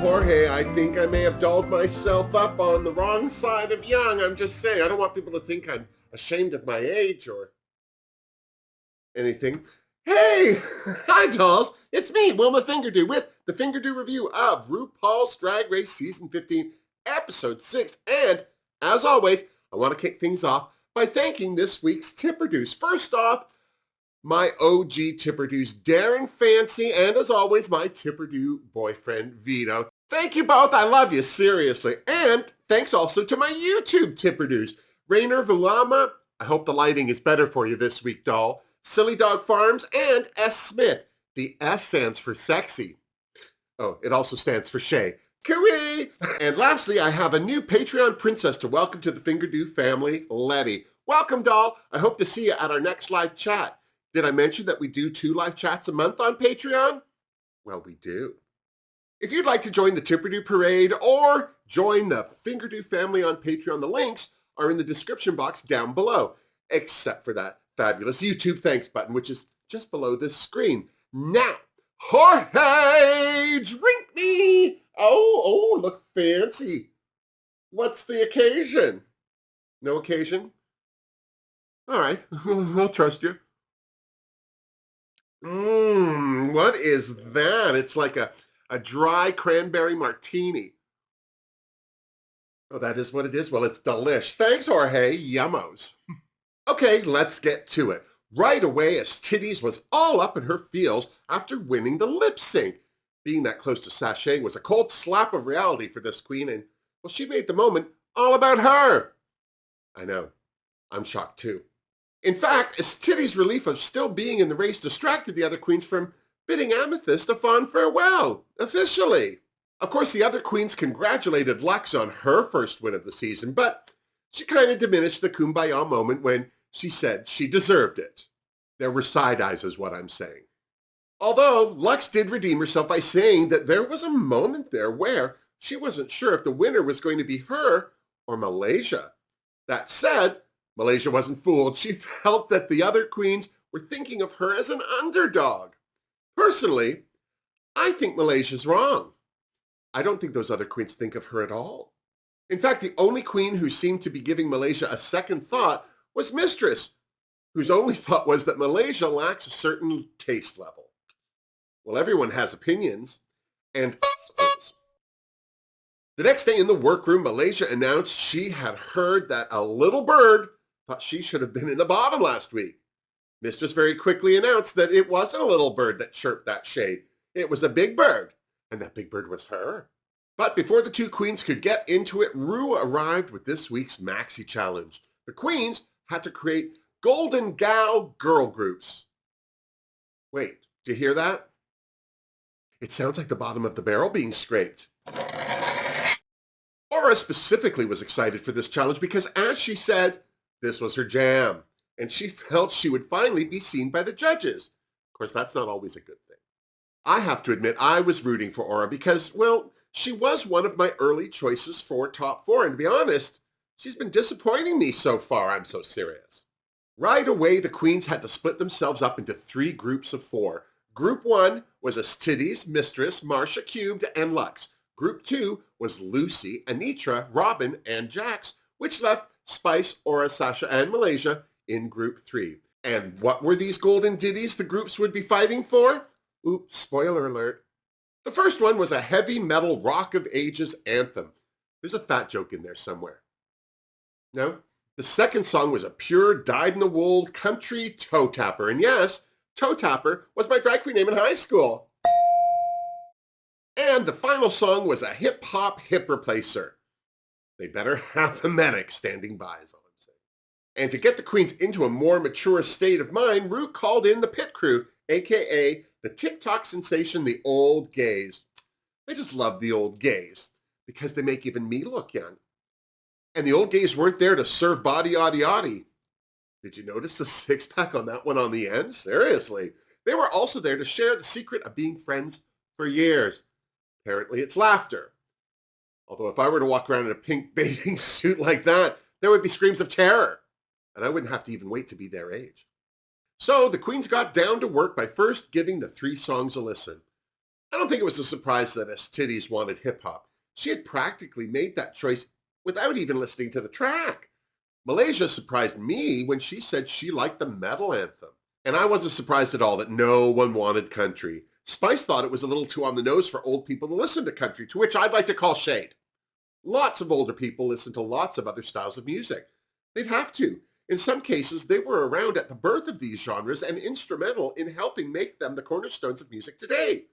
Jorge. I think I may have dolled myself up on the wrong side of young. I'm just saying, I don't want people to think I'm ashamed of my age or anything. Hey! Hi, dolls. It's me, Wilma Fingerdoo, with the Fingerdoo review of RuPaul's Drag Race Season 15, Episode 6. And, as always, I want to kick things off by thanking this week's Tipperdoos. First off, my OG Tipperdoos, Darren Fancy, and as always, my Tipperdoo boyfriend, Vito. Thank you both. I love you, seriously. And thanks also to my YouTube Tipperdoos, Rainer Vilama. I hope the lighting is better for you this week, doll. Silly Dog Farms, and S. Smith. The S stands for sexy. Oh, it also stands for Shay. Cooey! And lastly, I have a new Patreon princess to welcome to the Fingerdoo family, Letty. Welcome, doll. I hope to see you at our next live chat. Did I mention that we do 2 live chats a month on Patreon? Well, we do. If you'd like to join the Tipperdoo Parade or join the Fingerdoo family on Patreon, the links are in the description box down below, except for that fabulous YouTube thanks button, which is just below this screen. Now, Jorge, drink me! Oh, look fancy. What's the occasion? No occasion? All right, I'll trust you. What is that? It's like a dry cranberry martini. Oh, that is what it is? Well, it's delish. Thanks, Jorge. Yummos. Okay, let's get to it. Right away, as Titties was all up in her feels after winning the lip sync. Being that close to sashaying was a cold slap of reality for this queen, and, well, she made the moment all about her. I know. I'm shocked, too. In fact, as Titty's relief of still being in the race distracted the other queens from bidding Amethyst a fond farewell, officially. Of course, the other queens congratulated Lux on her first win of the season, but she kind of diminished the kumbaya moment when she said she deserved it. There were side eyes is what I'm saying. Although Lux did redeem herself by saying that there was a moment there where she wasn't sure if the winner was going to be her or Malaysia. That said, Malaysia wasn't fooled. She felt that the other queens were thinking of her as an underdog. Personally, I think Malaysia's wrong. I don't think those other queens think of her at all. In fact, the only queen who seemed to be giving Malaysia a second thought was Mistress, whose only thought was that Malaysia lacks a certain taste level. Well, everyone has opinions, and the next day in the workroom, Malaysia announced she had heard that a little bird thought she should have been in the bottom last week. Mistress very quickly announced that it wasn't a little bird that chirped that shade. It was a big bird, and that big bird was her. But before the two queens could get into it, Ru arrived with this week's Maxi Challenge. The queens had to create Golden Gal girl groups. Wait, do you hear that? It sounds like the bottom of the barrel being scraped. Aura specifically was excited for this challenge because, as she said, this was her jam, and she felt she would finally be seen by the judges. Of course, that's not always a good thing. I have to admit I was rooting for Aura because, well, she was one of my early choices for top 4, and to be honest, she's been disappointing me so far. I'm so serious. Right away, the queens had to split themselves up into 3 groups of 4. Group 1 was Titties, Mistress, Marsha Cubed, and Lux. Group 2 was Lucy, Anitra, Robin, and Jax, which left Spice, Aura, Sasha, and Malaysia in Group 3. And what were these golden ditties the groups would be fighting for? Oops, spoiler alert. The first one was a heavy metal Rock of Ages anthem. There's a fat joke in there somewhere. No? The second song was a pure dyed-in-the-wool country toe tapper. And yes, toe tapper was my drag queen name in high school. And the final song was a hip-hop hip replacer. They better have the medic standing by, is all I'm saying. And to get the queens into a more mature state of mind, Ru called in the pit crew, a.k.a. the TikTok sensation, the old gays. I just love the old gays because they make even me look young. And the old gays weren't there to serve body yaddy yaddy. Did you notice the 6-pack on that one on the end? Seriously. They were also there to share the secret of being friends for years. Apparently it's laughter. Although if I were to walk around in a pink bathing suit like that, there would be screams of terror. And I wouldn't have to even wait to be their age. So the queens got down to work by first giving the 3 songs a listen. I don't think it was a surprise that Titties wanted hip-hop. She had practically made that choice without even listening to the track. Malaysia surprised me when she said she liked the metal anthem. And I wasn't surprised at all that no one wanted country. Spice thought it was a little too on the nose for old people to listen to country, to which I'd like to call shade. Lots of older people listen to lots of other styles of music. They'd have to. In some cases, they were around at the birth of these genres and instrumental in helping make them the cornerstones of music today.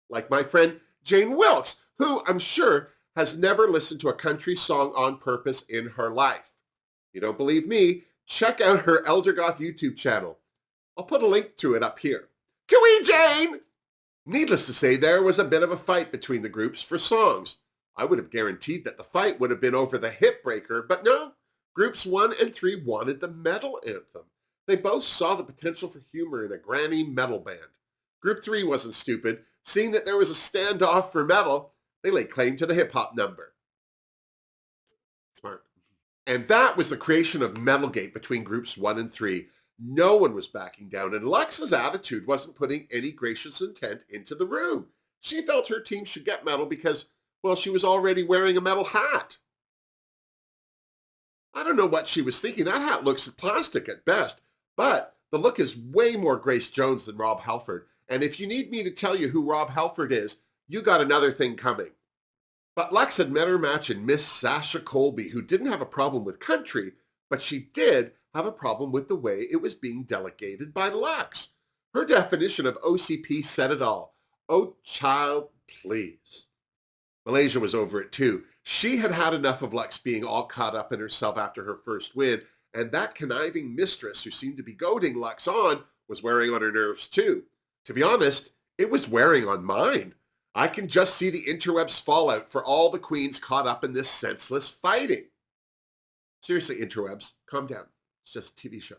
Like my friend Jane Wilkes, who I'm sure has never listened to a country song on purpose in her life. You don't believe me? Check out her Eldergoth YouTube channel. I'll put a link to it up here. Cooey, Jane! Needless to say, there was a bit of a fight between the groups for songs. I would have guaranteed that the fight would have been over the hip breaker, but no. Groups 1 and 3 wanted the metal anthem. They both saw the potential for humor in a granny metal band. Group 3 wasn't stupid. Seeing that there was a standoff for metal, they laid claim to the hip-hop number. Smart. And that was the creation of Metalgate between groups 1 and 3. No one was backing down, and Lux's attitude wasn't putting any gracious intent into the room. She felt her team should get metal because, well, she was already wearing a metal hat. I don't know what she was thinking. That hat looks plastic at best, but the look is way more Grace Jones than Rob Halford. And if you need me to tell you who Rob Halford is, you got another thing coming. But Lux had met her match in Miss Sasha Colby, who didn't have a problem with country, but she did have a problem with the way it was being delegated by Lux. Her definition of OCP said it all. Oh, child, please. Malaysia was over it too. She had had enough of Lux being all caught up in herself after her first win, and that conniving mistress who seemed to be goading Lux on was wearing on her nerves too. To be honest, it was wearing on mine. I can just see the interwebs fallout for all the queens caught up in this senseless fighting. Seriously, interwebs, calm down. It's just a TV show.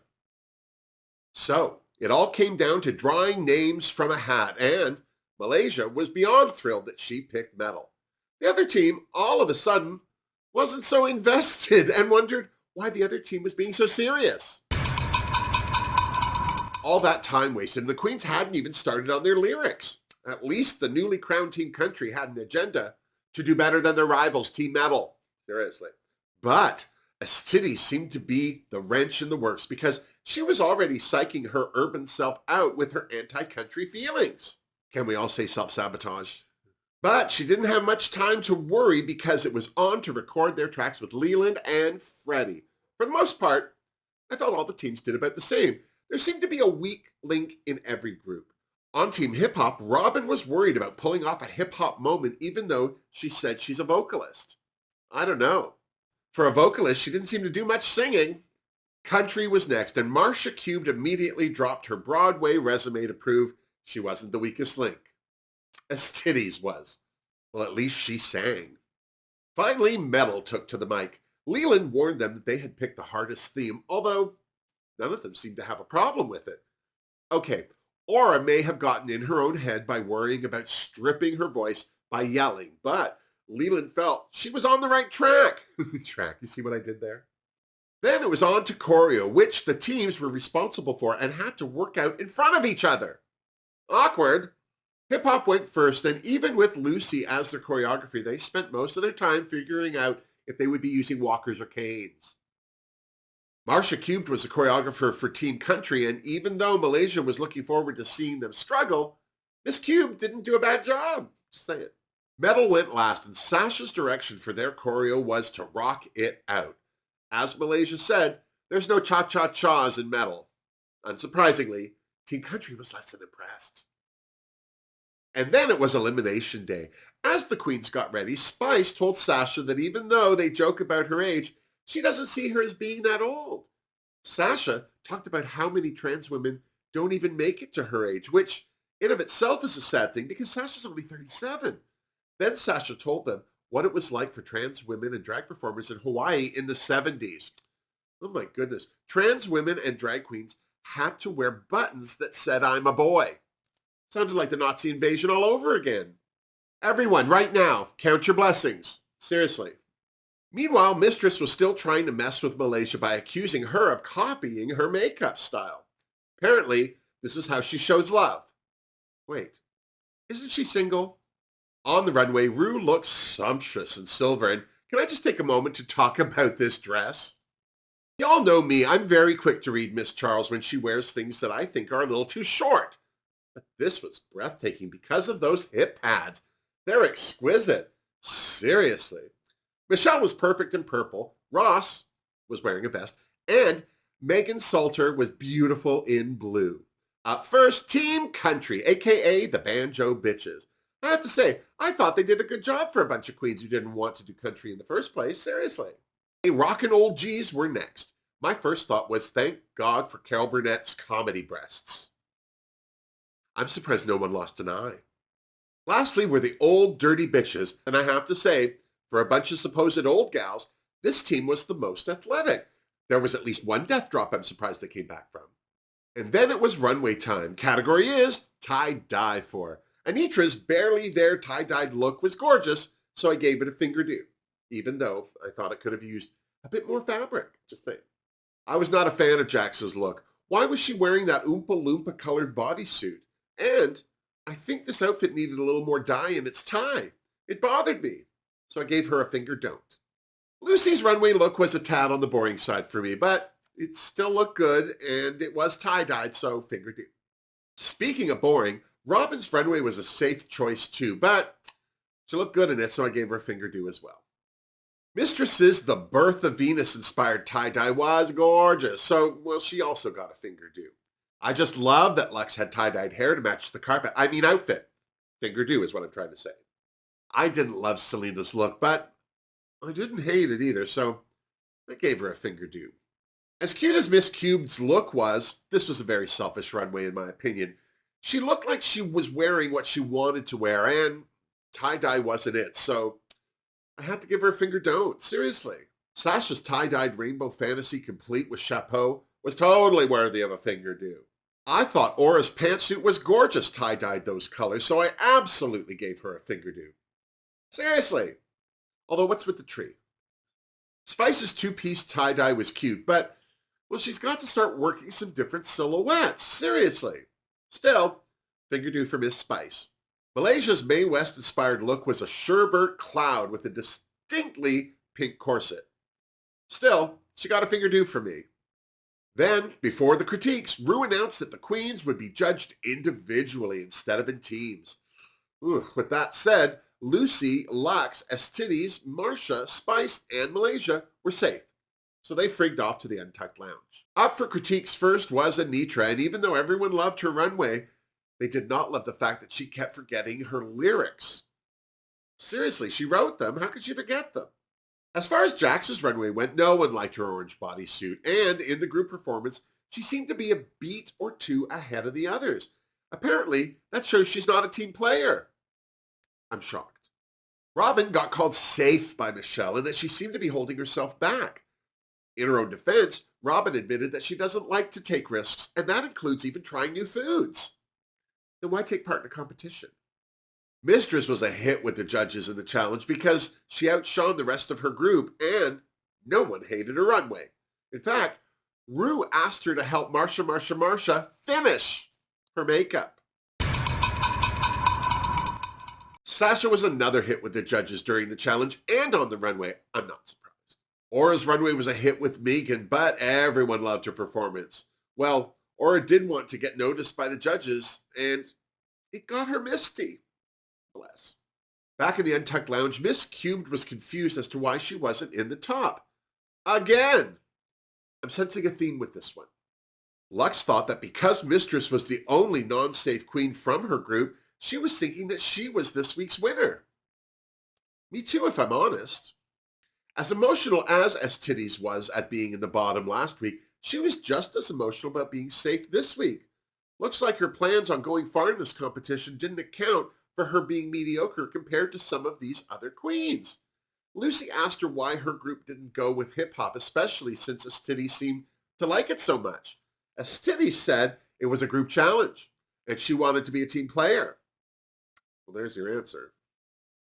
So, it all came down to drawing names from a hat, and Malaysia was beyond thrilled that she picked metal. The other team, all of a sudden, wasn't so invested and wondered why the other team was being so serious. All that time wasted, and the queens hadn't even started on their lyrics. At least the newly crowned Team Country had an agenda to do better than their rivals, Team Metal. Seriously. But Astides seemed to be the wrench in the works because she was already psyching her urban self out with her anti-country feelings. Can we all say self-sabotage? But she didn't have much time to worry because it was on to record their tracks with Leland and Freddie. For the most part, I thought all the teams did about the same. There seemed to be a weak link in every group. On Team Hip Hop, Robin was worried about pulling off a hip hop moment even though she said she's a vocalist. I don't know. For a vocalist, she didn't seem to do much singing. Country was next, and Marcia Cubed immediately dropped her Broadway resume to prove she wasn't the weakest link. Astides was. Well, at least she sang. Finally, Metal took to the mic. Leland warned them that they had picked the hardest theme, although none of them seemed to have a problem with it. Okay, Aura may have gotten in her own head by worrying about stripping her voice by yelling, but Leland felt she was on the right track. You see what I did there? Then it was on to choreo, which the teams were responsible for and had to work out in front of each other. Awkward. Hip-hop went first, and even with Lucy as their choreography, they spent most of their time figuring out if they would be using walkers or canes. Marcia Cubed was the choreographer for Team Country, and even though Malaysia was looking forward to seeing them struggle, Miss Cubed didn't do a bad job. Just say it. Metal went last, and Sasha's direction for their choreo was to rock it out. As Malaysia said, there's no cha-cha-chas in Metal. Unsurprisingly, Team Country was less than impressed. And then it was Elimination Day. As the queens got ready, Spice told Sasha that even though they joke about her age, she doesn't see her as being that old. Sasha talked about how many trans women don't even make it to her age, which in of itself is a sad thing because Sasha's only 37. Then Sasha told them what it was like for trans women and drag performers in Hawaii in the 70s. Oh my goodness. Trans women and drag queens had to wear buttons that said, "I'm a boy." Sounded like the Nazi invasion all over again. Everyone, right now, count your blessings. Seriously. Meanwhile, Mistress was still trying to mess with Malaysia by accusing her of copying her makeup style. Apparently, this is how she shows love. Wait, Isn't she single? On the runway, Rue looks sumptuous in silver, and can I just take a moment to talk about this dress? Y'all know me, I'm very quick to read Miss Charles when she wears things that I think are a little too short. But this was breathtaking because of those hip pads. They're exquisite. Seriously. Michelle was perfect in purple. Ross was wearing a vest. And Megan Salter was beautiful in blue. Up first, Team Country, a.k.a. the Banjo Bitches. I have to say, I thought they did a good job for a bunch of queens who didn't want to do country in the first place. Seriously. Rockin' Old G's were next. My first thought was, thank God for Carol Burnett's comedy breasts. I'm surprised no one lost an eye. Lastly were the Old Dirty Bitches, and I have to say, for a bunch of supposed old gals, this team was the most athletic. There was at least one death drop I'm surprised they came back from. And then it was runway time. Category is tie-dye for. Anitra's barely there tie-dyed look was gorgeous, so I gave it a Fingerdoo, even though I thought it could have used a bit more fabric, just think. I was not a fan of Jax's look. Why was she wearing that Oompa Loompa colored bodysuit? And I think this outfit needed a little more dye in its tie. It bothered me, so I gave her a finger don't. Lucy's runway look was a tad on the boring side for me, but it still looked good, and it was tie-dyed, so Fingerdoo. Speaking of boring, Robin's runway was a safe choice too, but she looked good in it, so I gave her a Fingerdoo as well. Mistress's The Birth of Venus inspired tie-dye was gorgeous, so, well, she also got a Fingerdoo. I just love that Lux had tie-dyed hair to match the carpet. Outfit. Fingerdoo is what I'm trying to say. I didn't love Selena's look, but I didn't hate it either, so I gave her a Fingerdoo. As cute as Miss Cube's look was, this was a very selfish runway in my opinion. She looked like she was wearing what she wanted to wear, and tie-dye wasn't it, so I had to give her a finger don't. Seriously. Sasha's tie-dyed rainbow fantasy complete with chapeau was totally worthy of a Fingerdoo. I thought Aura's pantsuit was gorgeous tie-dyed those colors, so I absolutely gave her a Fingerdoo. Seriously. Although what's with the tree? Spice's two-piece tie-dye was cute, but, well, she's got to start working some different silhouettes. Seriously. Still, Fingerdoo for Miss Spice. Malaysia's Mae West-inspired look was a sherbet cloud with a distinctly pink corset. Still, she got a Fingerdoo for me. Then, before the critiques, Rue announced that the queens would be judged individually instead of in teams. With that said, Lucy, Lux, Estides, Marcia, Spice, and Malaysia were safe, so they frigged off to the Untucked Lounge. Up for critiques first was Anitra, and even though everyone loved her runway, they did not love the fact that she kept forgetting her lyrics. Seriously, she wrote them. How could she forget them? As far as Jax's runway went, no one liked her orange bodysuit, and in the group performance, she seemed to be a beat or two ahead of the others. Apparently, that shows she's not a team player. I'm shocked. Robin got called safe by Michelle and that she seemed to be holding herself back. In her own defense, Robin admitted that she doesn't like to take risks, and that includes even trying new foods. Then why take part in a competition? Mistress was a hit with the judges in the challenge because she outshone the rest of her group and no one hated her runway. In fact, Rue asked her to help Marcia finish her makeup. Sasha was another hit with the judges during the challenge and on the runway. I'm not surprised. Aura's runway was a hit with Megan, but everyone loved her performance. Well, Aura did want to get noticed by the judges, and it got her misty. Bless. Back in the Untucked Lounge, Miss Cubed was confused as to why she wasn't in the top. Again! I'm sensing a theme with this one. Lux thought that because Mistress was the only non-safe queen from her group, she was thinking that she was this week's winner. Me too, if I'm honest. As emotional as Estides was at being in the bottom last week, she was just as emotional about being safe this week. Looks like her plans on going far in this competition didn't account for her being mediocre compared to some of these other queens. Lucy asked her why her group didn't go with hip-hop, especially since Estides seemed to like it so much. Estides said it was a group challenge, and she wanted to be a team player. Well, there's your answer.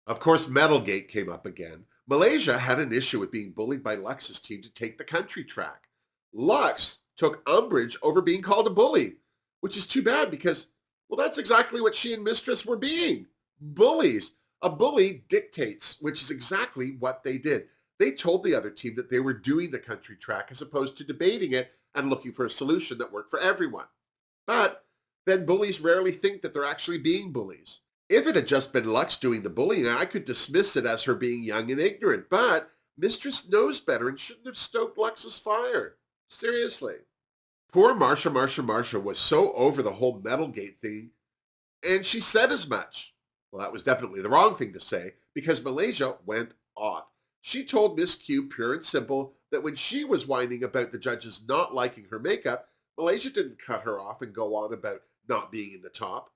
Of course, Metalgate came up again. Malaysia had an issue with being bullied by Lux's team to take the country track. Lux took umbrage over being called a bully, which is too bad because, Well, that's exactly what she and Mistress were being. Bullies. A bully dictates, which is exactly what they did. They told the other team that they were doing the country track as opposed to debating it and looking for a solution that worked for everyone. But then bullies rarely think that they're actually being bullies. If it had just been Lux doing the bullying, I could dismiss it as her being young and ignorant, but Mistress knows better and shouldn't have stoked Lux's fire. Seriously. Poor Marsha was so over the whole Metalgate thing, and she said as much. Well, that was definitely the wrong thing to say, because Malaysia went off. She told Miss Q pure and simple that when she was whining about the judges not liking her makeup, Malaysia didn't cut her off and go on about not being in the top.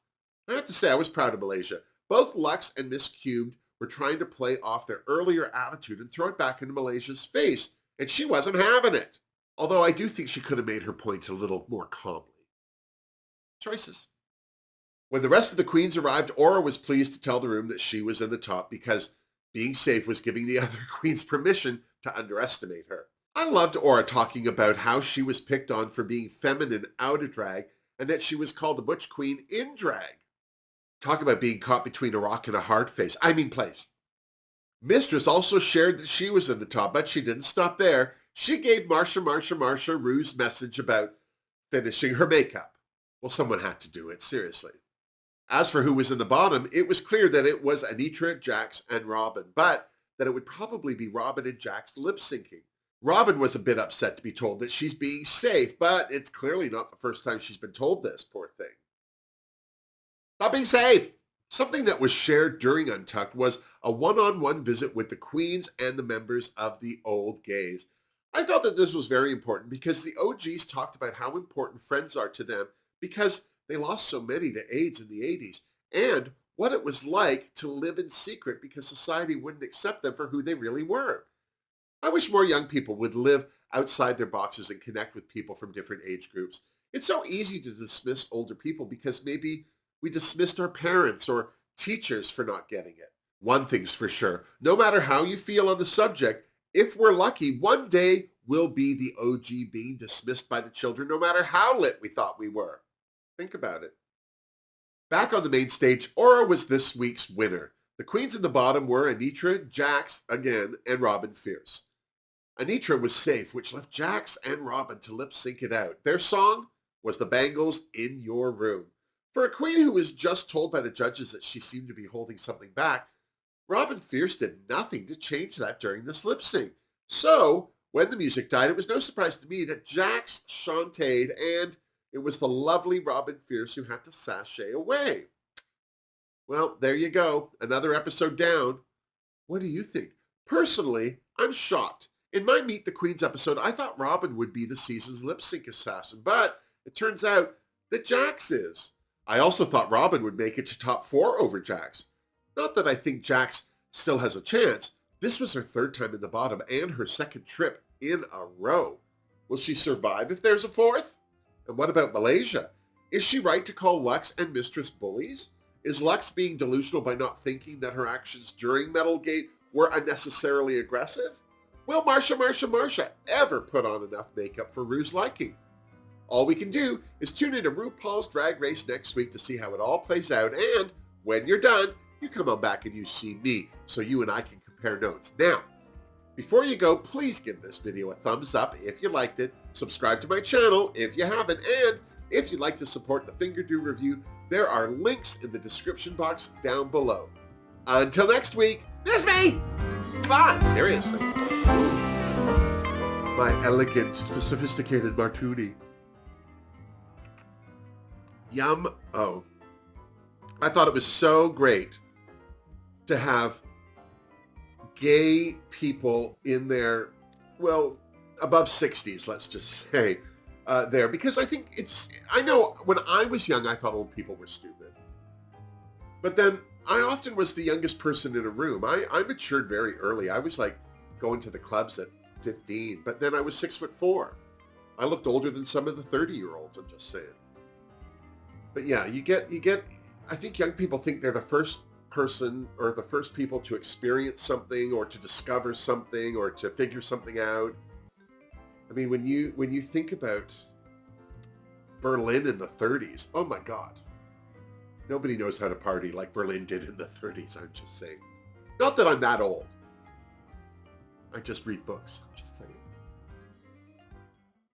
I have to say I was proud of Malaysia. Both Lux and Miss Cubed were trying to play off their earlier attitude and throw it back into Malaysia's face, and she wasn't having it. Although I do think she could have made her point a little more calmly. Choices. When the rest of the queens arrived, Aura was pleased to tell the room that she was in the top because being safe was giving the other queens permission to underestimate her. I loved Aura talking about how she was picked on for being feminine out of drag and that she was called a butch queen in drag. Talk about being caught between a rock and a hard place. Mistress also shared that she was in the top, but she didn't stop there. She gave Marsha Rue's message about finishing her makeup. Well, someone had to do it, seriously. As for who was in the bottom, it was clear that it was Anitra, Jax, and Robin, but that it would probably be Robin and Jax lip-syncing. Robin was a bit upset to be told that she's being safe, but it's clearly not the first time she's been told this, poor thing. Stop being safe! Something that was shared during Untucked was a one-on-one visit with the queens and the members of the old gays. I felt that this was very important because the OGs talked about how important friends are to them because they lost so many to AIDS in the 80s, and what it was like to live in secret because society wouldn't accept them for who they really were. I wish more young people would live outside their boxes and connect with people from different age groups. It's so easy to dismiss older people because maybe we dismissed our parents or teachers for not getting it. One thing's for sure, no matter how you feel on the subject, if we're lucky, one day we'll be the OG being dismissed by the children, no matter how lit we thought we were. Think about it. Back on the main stage, Aura was this week's winner. The queens in the bottom were Anitra, Jax again, and Robin Fierce. Anitra was safe, which left Jax and Robin to lip sync it out. Their song was the Bangles In Your Room. For a queen who was just told by the judges that she seemed to be holding something back, Robin Fierce did nothing to change that during this lip sync. So, when the music died, it was no surprise to me that Jax shantaed, and it was the lovely Robin Fierce who had to sashay away. Well, there you go. Another episode down. What do you think? Personally, I'm shocked. In my Meet the Queens episode, I thought Robin would be the season's lip sync assassin, but it turns out that Jax is. I also thought Robin would make it to top 4 over Jax. Not that I think Jax still has a chance. This was her third time in the bottom and her second trip in a row. Will she survive if there's a fourth? And what about Malaysia? Is she right to call Lux and Mistress bullies? Is Lux being delusional by not thinking that her actions during Metalgate were unnecessarily aggressive? Will Marsha ever put on enough makeup for Rue's liking? All we can do is tune into RuPaul's Drag Race next week to see how it all plays out, and when you're done, you come on back and you see me so you and I can compare notes. Now, before you go, please give this video a thumbs up if you liked it, subscribe to my channel if you haven't, and if you'd like to support the Fingerdoo review, there are links in the description box down below. Until next week, this is me! Bye! Seriously. My elegant, sophisticated martini. Yum. Oh. I thought it was so great to have gay people in their, well, above 60s, let's just say, there. Because I think I know when I was young, I thought old people were stupid. But then I often was the youngest person in a room. I matured very early. I was like going to the clubs at 15, but then I was 6'4". I looked older than some of the 30-year-olds, I'm just saying. But yeah, you get, I think young people think they're the first person or the first people to experience something or to discover something or to figure something out. I mean, when you think about Berlin in the 30s, oh my God. Nobody knows how to party like Berlin did in the 30s, I'm just saying. Not that I'm that old. I just read books, just saying.